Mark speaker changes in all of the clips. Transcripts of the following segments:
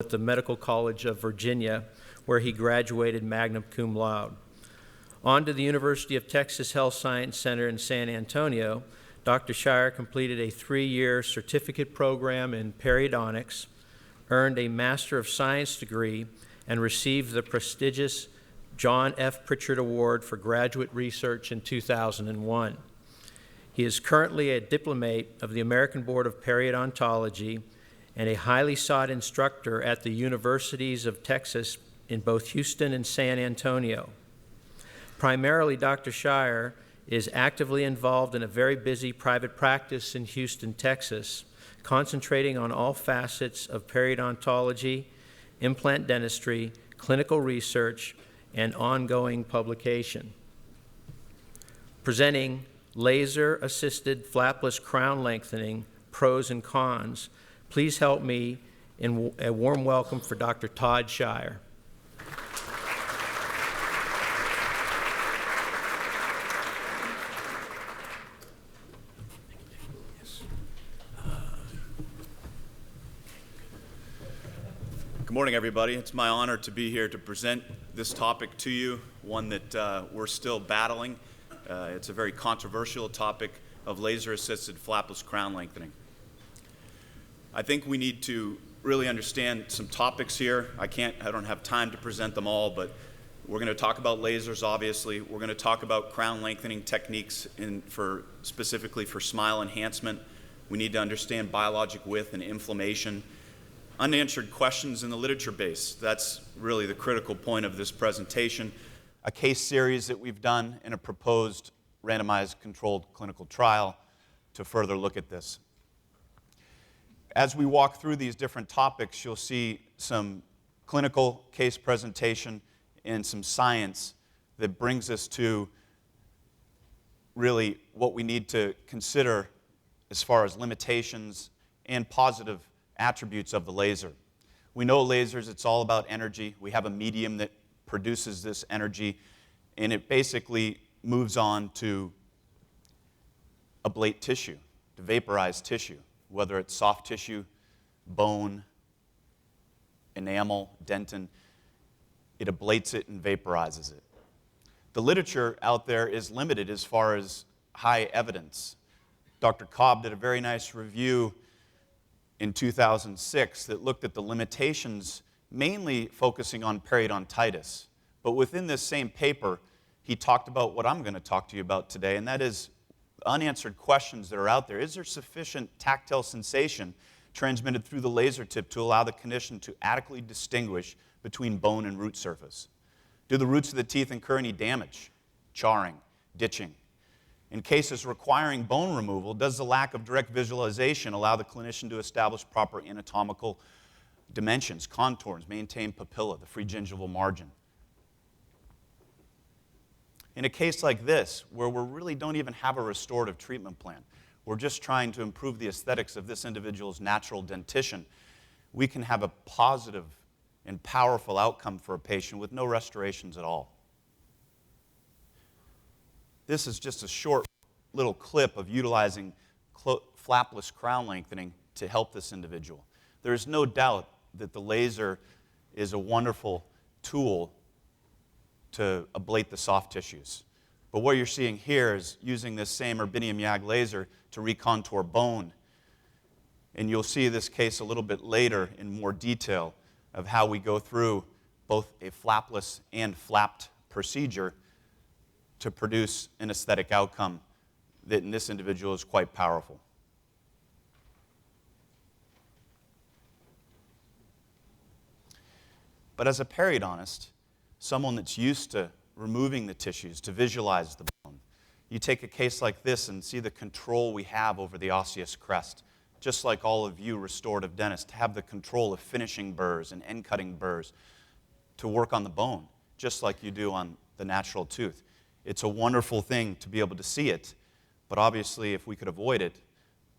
Speaker 1: at the Medical College of Virginia, where he graduated magna cum laude. On to the University of Texas Health Science Center in San Antonio, Dr. Scheyer completed a 3-year certificate program in periodontics, earned a Master of Science degree, and received the prestigious John F. Pritchard Award for Graduate Research in 2001. He is currently a diplomate of the American Board of Periodontology and a highly sought instructor at the Universities of Texas in both Houston and San Antonio. Primarily, Dr. Scheyer is actively involved in a very busy private practice in Houston, Texas, concentrating on all facets of periodontology, implant dentistry, clinical research, and ongoing publication. Presenting Laser-Assisted Flapless Crown Lengthening, Pros and Cons, please help me in a warm welcome for Dr. Todd Scheyer.
Speaker 2: Good morning, everybody. It's my honor to be here to present this topic to you, one that we're still battling. It's a very controversial topic of laser-assisted flapless crown lengthening. I think we need to really understand some topics here. I don't have time to present them all, but we're going to talk about lasers, obviously. We're going to talk about crown lengthening techniques specifically for smile enhancement. We need to understand biologic width and inflammation. Unanswered questions in the literature base. That's really the critical point of this presentation. A case series that we've done in a proposed randomized controlled clinical trial to further look at this. As we walk through these different topics, you'll see some clinical case presentation and some science that brings us to really what we need to consider as far as limitations and positive attributes of the laser. We know lasers, it's all about energy. We have a medium that produces this energy, and it basically moves on to ablate tissue, to vaporize tissue, whether it's soft tissue, bone, enamel, dentin. It ablates it and vaporizes it. The literature out there is limited as far as high evidence. Dr. Cobb did a very nice review in 2006 that looked at the limitations, mainly focusing on periodontitis. But within this same paper, he talked about what I'm going to talk to you about today, and that is unanswered questions that are out there. Is there sufficient tactile sensation transmitted through the laser tip to allow the clinician to adequately distinguish between bone and root surface? Do the roots of the teeth incur any damage, charring, ditching? In cases requiring bone removal, does the lack of direct visualization allow the clinician to establish proper anatomical dimensions, contours, maintain papilla, the free gingival margin? In a case like this, where we really don't even have a restorative treatment plan, we're just trying to improve the aesthetics of this individual's natural dentition, we can have a positive and powerful outcome for a patient with no restorations at all. This is just a short little clip of utilizing flapless crown lengthening to help this individual. There is no doubt that the laser is a wonderful tool to ablate the soft tissues. But what you're seeing here is using this same erbium YAG laser to recontour bone. And you'll see this case a little bit later in more detail of how we go through both a flapless and flapped procedure to produce an aesthetic outcome that in this individual is quite powerful. But as a periodontist, someone that's used to removing the tissues, to visualize the bone, you take a case like this and see the control we have over the osseous crest, just like all of you restorative dentists, to have the control of finishing burrs and end cutting burrs, to work on the bone, just like you do on the natural tooth. It's a wonderful thing to be able to see it, but obviously if we could avoid it,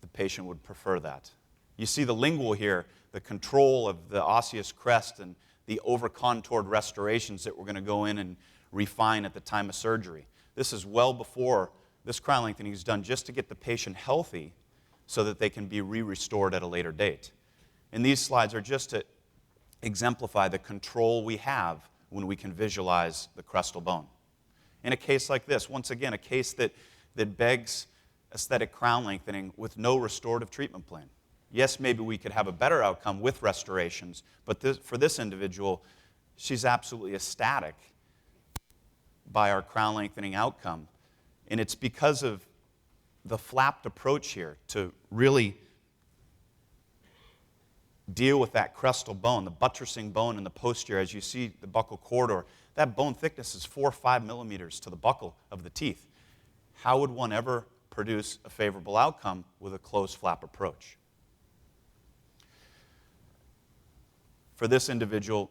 Speaker 2: the patient would prefer that. You see the lingual here, the control of the osseous crest and the over-contoured restorations that we're going to go in and refine at the time of surgery. This is well before this crown lengthening is done just to get the patient healthy so that they can be re-restored at a later date. And these slides are just to exemplify the control we have when we can visualize the crestal bone. In a case like this, once again, a case that begs aesthetic crown lengthening with no restorative treatment plan. Yes, maybe we could have a better outcome with restorations, but for this individual, she's absolutely ecstatic by our crown lengthening outcome. And it's because of the flapped approach here to really deal with that crestal bone, the buttressing bone in the posterior. As you see the buccal corridor, that bone thickness is 4 or 5 millimeters to the buccal of the teeth. How would one ever produce a favorable outcome with a closed flap approach? For this individual,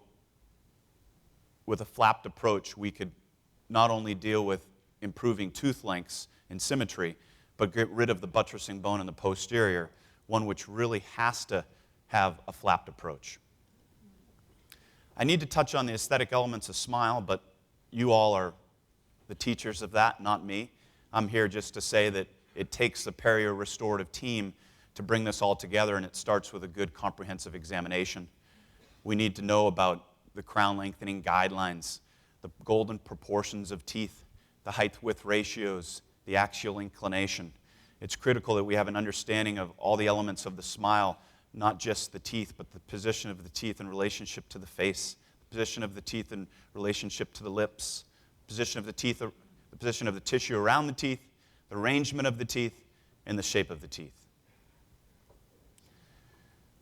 Speaker 2: with a flapped approach, we could not only deal with improving tooth lengths and symmetry, but get rid of the buttressing bone in the posterior, one which really has to have a flapped approach. I need to touch on the aesthetic elements of smile, but you all are the teachers of that, not me. I'm here just to say that it takes the perio restorative team to bring this all together, and it starts with a good comprehensive examination. We need to know about the crown lengthening guidelines, the golden proportions of teeth, the height-width ratios, the axial inclination. It's critical that we have an understanding of all the elements of the smile, not just the teeth, but the position of the teeth in relationship to the face, the position of the teeth in relationship to the lips, position of the teeth, the position of the tissue around the teeth, the arrangement of the teeth, and the shape of the teeth.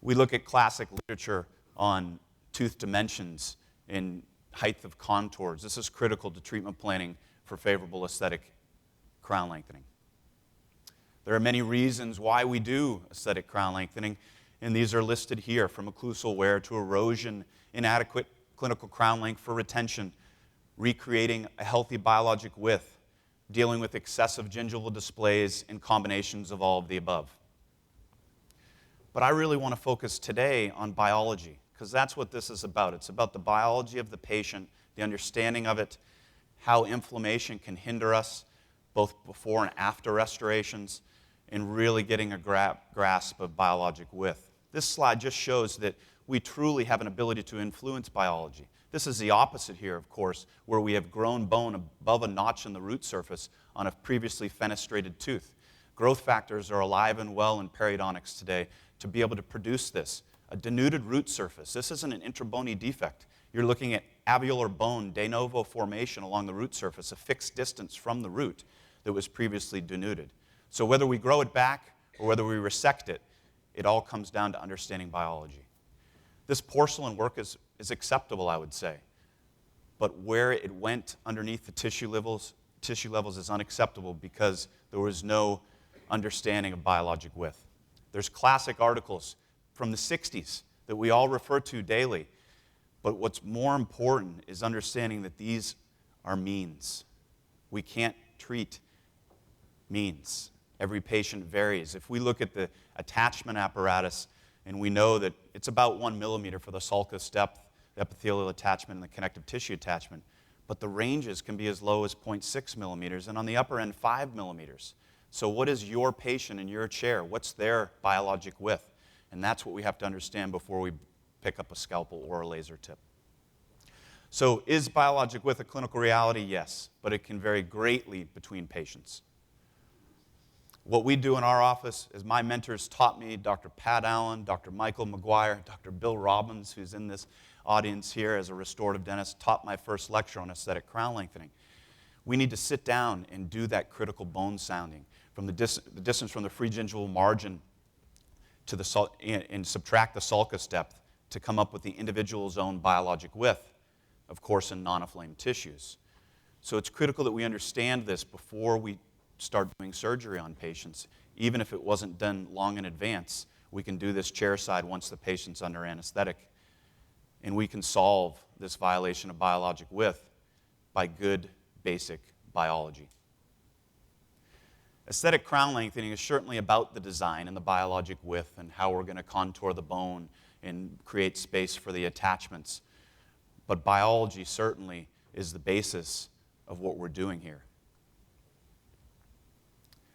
Speaker 2: We look at classic literature on tooth dimensions and height of contours. This is critical to treatment planning for favorable aesthetic crown lengthening. There are many reasons why we do aesthetic crown lengthening, and these are listed here, from occlusal wear to erosion, inadequate clinical crown length for retention, recreating a healthy biologic width, dealing with excessive gingival displays, and combinations of all of the above. But I really want to focus today on biology, because that's what this is about. It's about the biology of the patient, the understanding of it, how inflammation can hinder us, both before and after restorations, and really getting a grasp of biologic width. This slide just shows that we truly have an ability to influence biology. This is the opposite here, of course, where we have grown bone above a notch in the root surface on a previously fenestrated tooth. Growth factors are alive and well in periodontics today to be able to produce this. A denuded root surface. This isn't an intrabony defect. You're looking at alveolar bone de novo formation along the root surface, a fixed distance from the root that was previously denuded. So whether we grow it back or whether we resect it, it all comes down to understanding biology. This porcelain work is acceptable, I would say, but where it went underneath the tissue levels is unacceptable because there was no understanding of biologic width. There's classic articles from the 60s that we all refer to daily, but what's more important is understanding that these are means. We can't treat means. Every patient varies. If we look at the attachment apparatus and we know that it's about 1 millimeter for the sulcus depth, the epithelial attachment, and the connective tissue attachment, but the ranges can be as low as 0.6 millimeters, and on the upper end, 5 millimeters. So what is your patient in your chair? What's their biologic width? And that's what we have to understand before we pick up a scalpel or a laser tip. So is biologic width a clinical reality? Yes, but it can vary greatly between patients. What we do in our office, as my mentors taught me, Dr. Pat Allen, Dr. Michael McGuire, Dr. Bill Robbins, who's in this audience here as a restorative dentist, taught my first lecture on aesthetic crown lengthening. We need to sit down and do that critical bone sounding from the distance from the free gingival margin to the and subtract the sulcus depth to come up with the individual's own biologic width, of course, in non-inflamed tissues. So it's critical that we understand this before we start doing surgery on patients. Even if it wasn't done long in advance, we can do this chairside once the patient's under anesthetic, and we can solve this violation of biologic width by good basic biology. Aesthetic crown lengthening is certainly about the design and the biologic width and how we're going to contour the bone and create space for the attachments. But biology certainly is the basis of what we're doing here.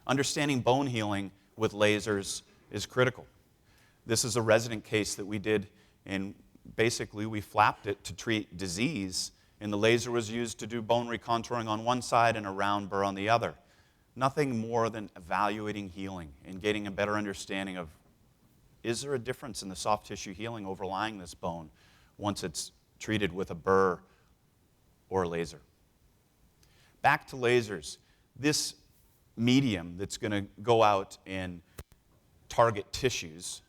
Speaker 2: Understanding bone healing with lasers is critical. This is a resident case that we did in basically we flapped it to treat disease, and the laser was used to do bone recontouring on one side and a round burr on the other. Nothing more than evaluating healing and getting a better understanding of, is there a difference in the soft tissue healing overlying this bone once it's treated with a burr or a laser? Back to lasers. This medium that's going to go out and target tissues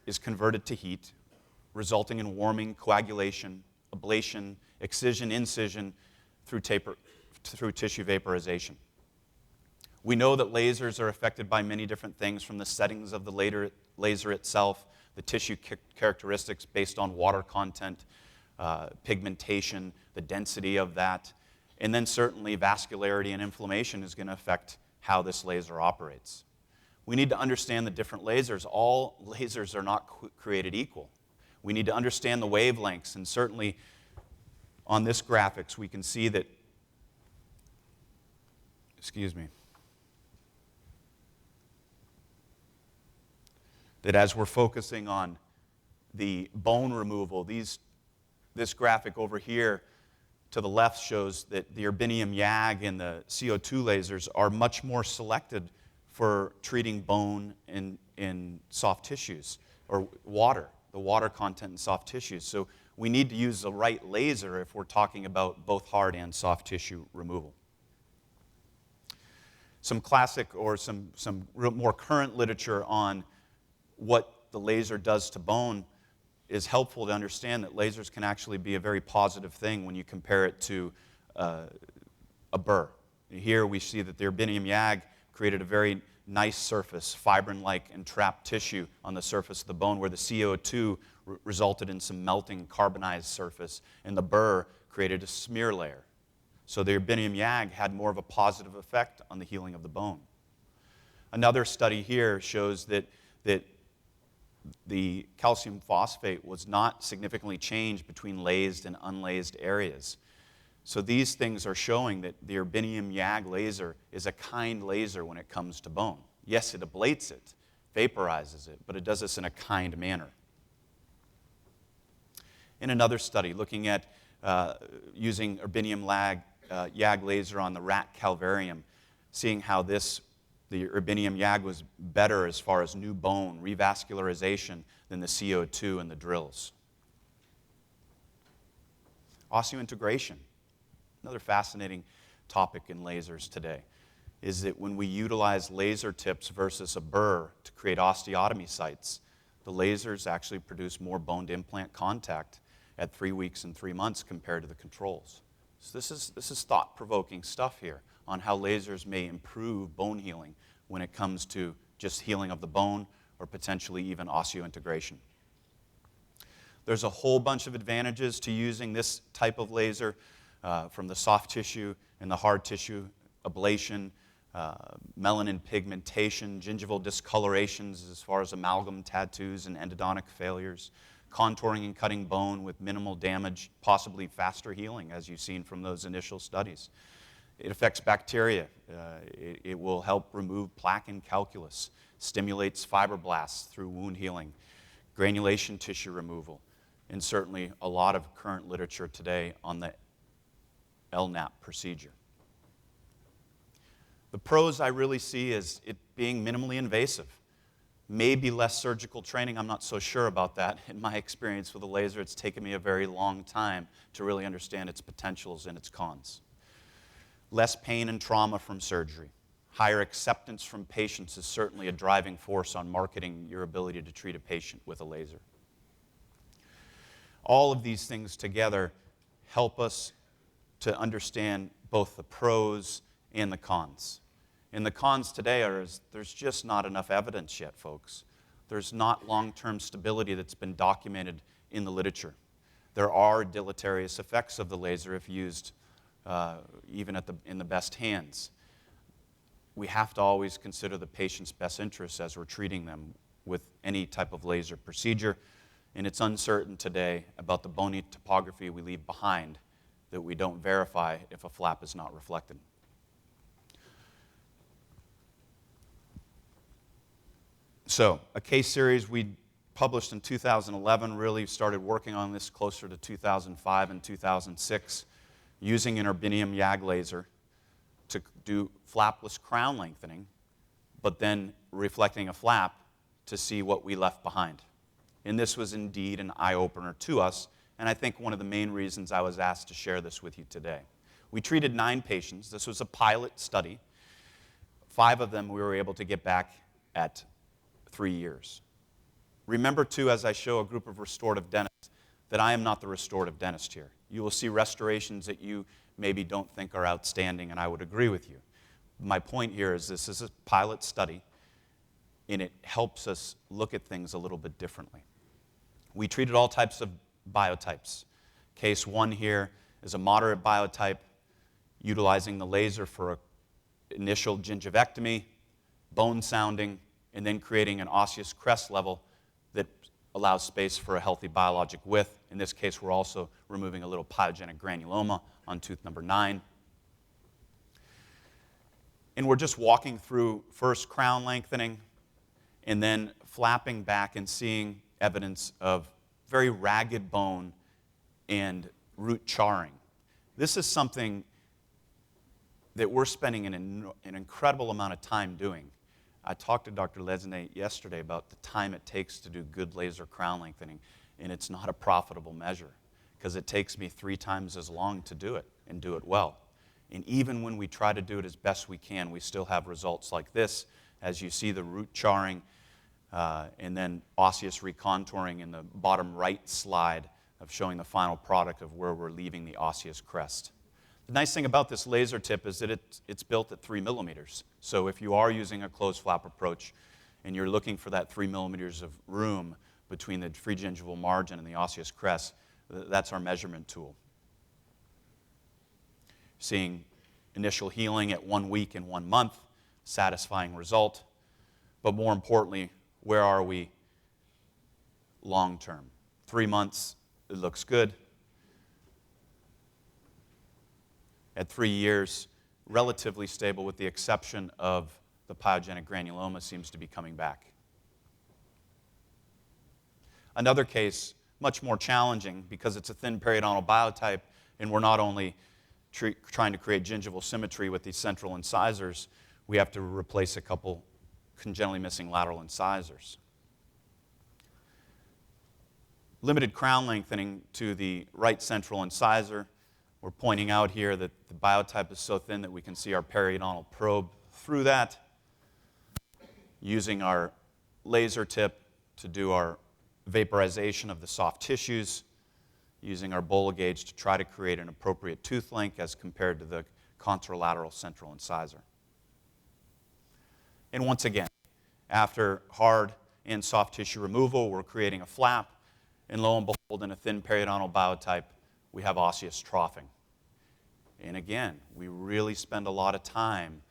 Speaker 2: is converted to heat, resulting in warming, coagulation, ablation, excision, incision through tissue vaporization. We know that lasers are affected by many different things, from the settings of the laser itself, the tissue characteristics based on water content, pigmentation, the density of that, and then certainly vascularity and inflammation is going to affect how this laser operates. We need to understand the different lasers. All lasers are not created equal. We need to understand the wavelengths, and certainly on this graphics we can see that, that as we're focusing on the bone removal, this graphic over here to the left shows that the erbium YAG and the CO2 lasers are much more selected for treating bone in soft tissues, or water, the water content in soft tissues. So we need to use the right laser if we're talking about both hard and soft tissue removal. Some classic or some more current literature on what the laser does to bone is helpful to understand that lasers can actually be a very positive thing when you compare it to a burr. Here we see that the erbium YAG created a very nice surface, fibrin-like and trapped tissue on the surface of the bone, where the CO2 resulted in some melting carbonized surface, and the burr created a smear layer. So the erbium YAG had more of a positive effect on the healing of the bone. Another study here shows that the calcium phosphate was not significantly changed between lased and unlased areas. So these things are showing that the erbium YAG laser is a kind laser when it comes to bone. Yes, it ablates it, vaporizes it, but it does this in a kind manner. In another study, looking at using erbium YAG laser on the rat calvarium, seeing how the erbium YAG was better as far as new bone revascularization than the CO2 and the drills. Osseointegration, another fascinating topic in lasers today, is that when we utilize laser tips versus a burr to create osteotomy sites, the lasers actually produce more bone-to-implant contact at 3 weeks and 3 months compared to the controls. So this is thought-provoking stuff here on how lasers may improve bone healing when it comes to just healing of the bone or potentially even osseointegration. There's a whole bunch of advantages to using this type of laser, from the soft tissue and the hard tissue ablation, melanin pigmentation, gingival discolorations as far as amalgam tattoos and endodontic failures, contouring and cutting bone with minimal damage, possibly faster healing, as you've seen from those initial studies. It affects bacteria. It will help remove plaque and calculus, stimulates fibroblasts through wound healing, granulation tissue removal, and certainly a lot of current literature today on the LNAP procedure. The pros I really see is it being minimally invasive. Maybe less surgical training, I'm not so sure about that. In my experience with a laser, it's taken me a very long time to really understand its potentials and its cons. Less pain and trauma from surgery. Higher acceptance from patients is certainly a driving force on marketing your ability to treat a patient with a laser. All of these things together help us to understand both the pros and the cons. And the cons today are there's just not enough evidence yet, folks. There's not long-term stability that's been documented in the literature. There are deleterious effects of the laser if used even in the best hands. We have to always consider the patient's best interests as we're treating them with any type of laser procedure, and it's uncertain today about the bony topography we leave behind that we don't verify if a flap is not reflected. So, a case series we published in 2011, really started working on this closer to 2005 and 2006, using an erbium YAG laser to do flapless crown lengthening, but then reflecting a flap to see what we left behind. And this was indeed an eye-opener to us, and I think one of the main reasons I was asked to share this with you today. We treated 9 patients. This was a pilot study. 5 of them we were able to get back at 3 years. Remember, too, as I show a group of restorative dentists, that I am not the restorative dentist here. You will see restorations that you maybe don't think are outstanding, and I would agree with you. My point here is this is a pilot study, and it helps us look at things a little bit differently. We treated all types of biotypes. Case 1 here is a moderate biotype, utilizing the laser for an initial gingivectomy, bone sounding, and then creating an osseous crest level that allows space for a healthy biologic width. In this case, we're also removing a little pyogenic granuloma on tooth number 9. And we're just walking through first crown lengthening and then flapping back and seeing evidence of very ragged bone and root charring. This is something that we're spending an incredible amount of time doing. I talked to Dr. Lengthening yesterday about the time it takes to do good laser crown lengthening, and it's not a profitable measure because it takes me 3 times as long to do it and do it well. And even when we try to do it as best we can, we still have results like this, as you see the root charring and then osseous recontouring in the bottom right slide of showing the final product of where we're leaving the osseous crest. The nice thing about this laser tip is that it's built at 3 millimeters. So if you are using a closed flap approach and you're looking for that 3 millimeters of room between the free gingival margin and the osseous crest, that's our measurement tool. Seeing initial healing at 1 week and 1 month, satisfying result. But more importantly, where are we long term? 3 months, it looks good. At 3 years, relatively stable with the exception of the pyogenic granuloma seems to be coming back. Another case, much more challenging because it's a thin periodontal biotype and we're not only trying to create gingival symmetry with these central incisors, we have to replace a couple congenitally missing lateral incisors. Limited crown lengthening to the right central incisor. We're pointing out here that the biotype is so thin that we can see our periodontal probe through that. Using our laser tip to do our vaporization of the soft tissues. Using our Bola gauge to try to create an appropriate tooth length as compared to the contralateral central incisor. And once again, after hard and soft tissue removal, we're creating a flap, and lo and behold, in a thin periodontal biotype, we have osseous troughing. And again, we really spend a lot of time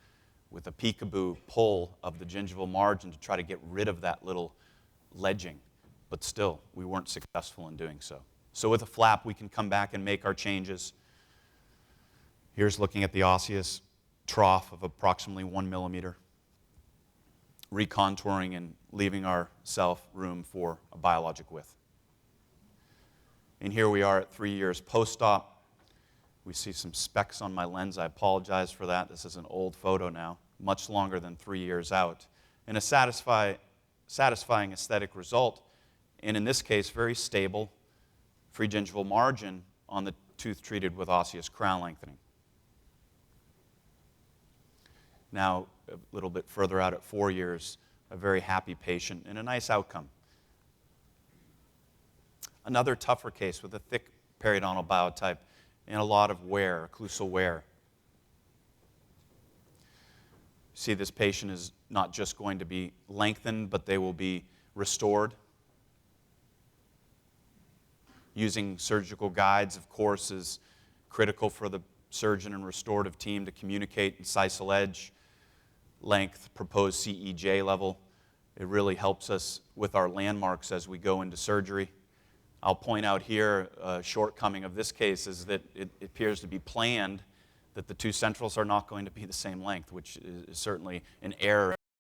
Speaker 2: with a peekaboo pull of the gingival margin to try to get rid of that little ledging. But still, we weren't successful in doing so. So with a flap, we can come back and make our changes. Here's looking at the osseous trough of approximately 1 millimeter. Recontouring and leaving ourselves room for a biologic width. And here we are at 3 years post-op. We see some specks on my lens. I apologize for that. This is an old photo now, much longer than 3 years out. And a satisfying aesthetic result, and in this case, very stable free gingival margin on the tooth treated with osseous crown lengthening. Now, a little bit further out at 4 years, a very happy patient and a nice outcome. Another tougher case with a thick periodontal biotype and a lot of wear, occlusal wear. See, this patient is not just going to be lengthened, but they will be restored. Using surgical guides, of course, is critical for the surgeon and restorative team to communicate incisal edge, length, proposed CEJ level. It really helps us with our landmarks as we go into surgery. I'll point out here a shortcoming of this case is that it appears to be planned that the 2 centrals are not going to be the same length, which is certainly an error